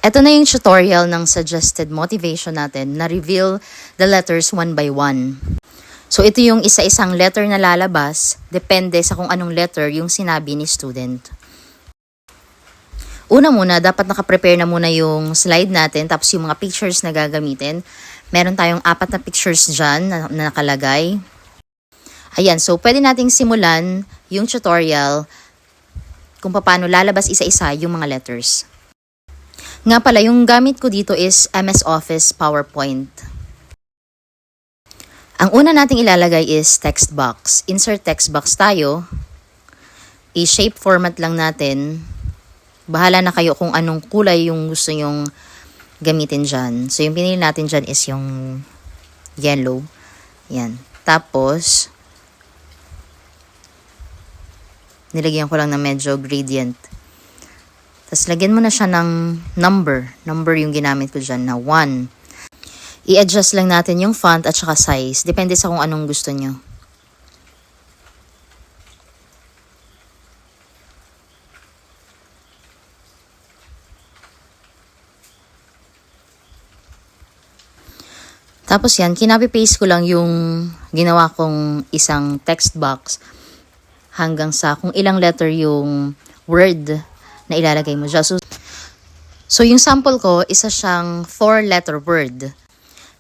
Ito na yung tutorial ng suggested motivation natin na reveal the letters one by one. So ito yung isa-isang letter na lalabas, depende sa kung anong letter yung sinabi ni student. Una muna, dapat nakaprepare na muna yung slide natin, tapos yung mga pictures na gagamitin. Meron tayong 4 na pictures dyan na nakalagay. Ayan, so pwede nating simulan yung tutorial kung paano lalabas isa-isa yung mga letters. Nga pala, yung gamit ko dito is MS Office PowerPoint. Ang una nating ilalagay is text box. Insert text box tayo. I-shape format lang natin. Bahala na kayo kung anong kulay yung gusto nyong gamitin dyan. So, yung pinili natin dyan is yung yellow. Yan. Tapos, nilagyan ko lang ng medyo gradient. Tapos, lagyan mo na siya ng number. Number yung ginamit ko dyan na 1. I-adjust lang natin yung font at saka size. Depende sa kung anong gusto nyo. Tapos yan, kinopy-paste ko lang yung ginawa kong isang text box hanggang sa kung ilang letter yung word na ilalagay mo dyan. So yung sample ko, isa siyang 4-letter word.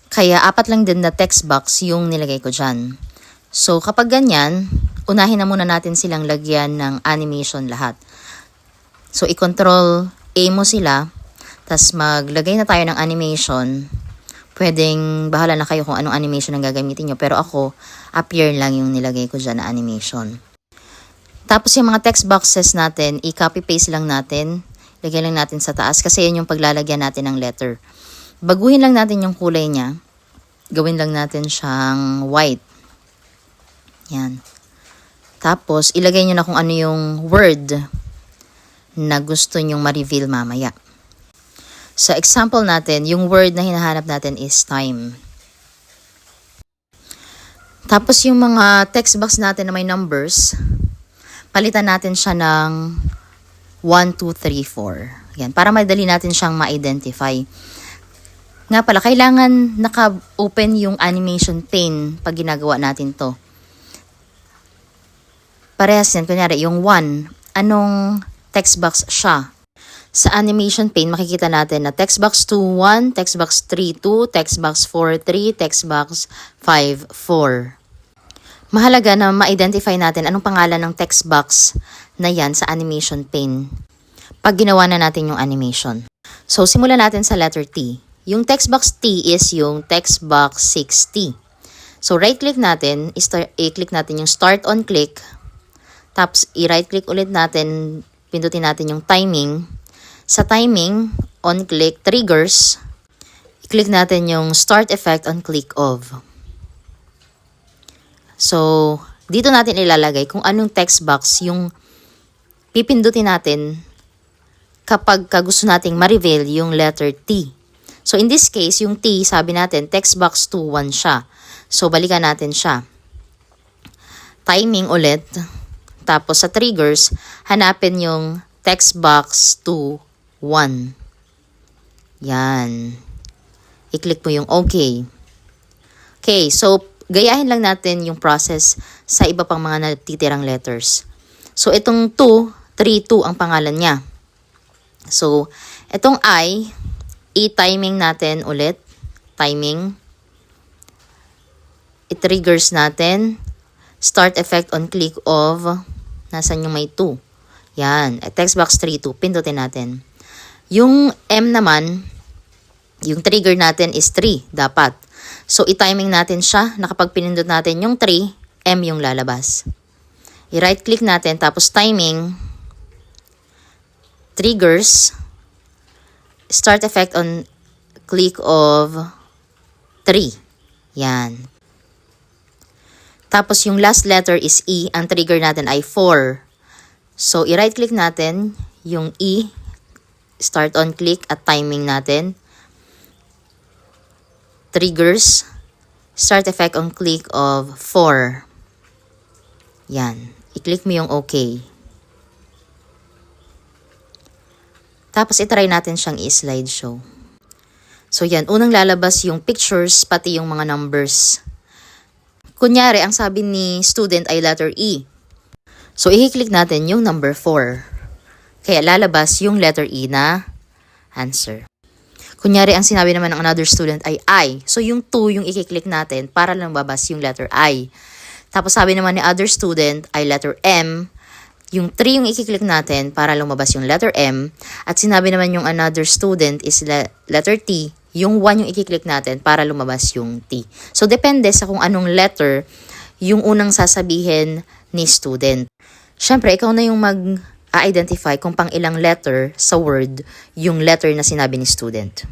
Kaya 4 lang din na text box yung nilagay ko dyan. So kapag ganyan, unahin na muna natin silang lagyan ng animation lahat. So i-control A mo sila, tas maglagay na tayo ng animation. Pwedeng bahala na kayo kung anong animation ang gagamitin nyo. Pero ako, appear lang yung nilagay ko dyan na animation. Tapos yung mga text boxes natin, i-copy-paste lang natin. Lagyan lang natin sa taas kasi yun yung paglalagyan natin ng letter. Baguhin lang natin yung kulay niya. Gawin lang natin siyang white. Yan. Tapos, ilagay nyo na kung ano yung word na gusto nyong ma-reveal mamaya. Sa example natin, yung word na hinahanap natin is time. Tapos, yung mga text box natin na may numbers, palitan natin siya ng 1, 2, 3, 4. Yan, para madali natin siyang ma-identify. Nga pala, kailangan naka-open yung animation pane pag ginagawa natin to. Parehas yan. Kunyari, yung 1, anong text box siya? Sa animation pane, makikita natin na text box 2, 1, text box 3, 2, text box 4, 3, text box 5, 4. Mahalaga na ma-identify natin anong pangalan ng text box na yan sa animation pane pag ginawa na natin yung animation. So, simulan natin sa letter T. Yung text box T is yung text box 6T. So, right-click natin, i-click natin yung start on click. Tapos, i-right-click ulit natin, pindutin natin yung timing. Sa timing, on click, triggers, i-click natin yung start effect on click of. So, dito natin ilalagay kung anong text box yung pipindutin natin kapag gusto nating ma-reveal yung letter T. So, in this case, yung T, sabi natin, text box 2, 1 siya. So, balikan natin siya. Timing ulit. Tapos, sa triggers, hanapin yung text box 2, 1. Yan. I-click mo yung OK. Okay, so, gayahin lang natin yung process sa iba pang mga natitirang letters. So, itong 2, 3, 2 ang pangalan niya. So, itong I, i-timing natin ulit. Timing. I-triggers natin. Start effect on click of. Nasaan yung may 2? Yan. Text box 3, 2. Pindutin natin. Yung M naman, yung trigger natin is 3. Dapat. So, i-timing natin siya na kapag pinindot natin yung 3, M yung lalabas. I-right click natin. Tapos timing. Triggers. Start effect on click of 3. Yan. Tapos yung last letter is E. Ang trigger natin ay 4. So, i-right click natin yung E. Start on click at timing natin. Triggers. Start effect on click of 4. Yan. I-click mo yung OK. Tapos itry natin siyang i-slideshow. So yan, unang lalabas yung pictures pati yung mga numbers. Kunyari, ang sabi ni student ay letter E. So i-click natin yung number 4. Kaya lalabas yung letter E na answer. Kunyari, ang sinabi naman ng another student ay I. So yung 2 yung i-click natin para lang babas yung letter I. Tapos sabi naman ni other student ay letter M. Yung 3 yung i-click natin para lumabas yung letter M. At sinabi naman yung another student is letter T. Yung 1 yung i-click natin para lumabas yung T. So, depende sa kung anong letter yung unang sasabihin ni student. Siyempre, ikaw na yung mag-identify kung pang ilang letter sa word yung letter na sinabi ni student.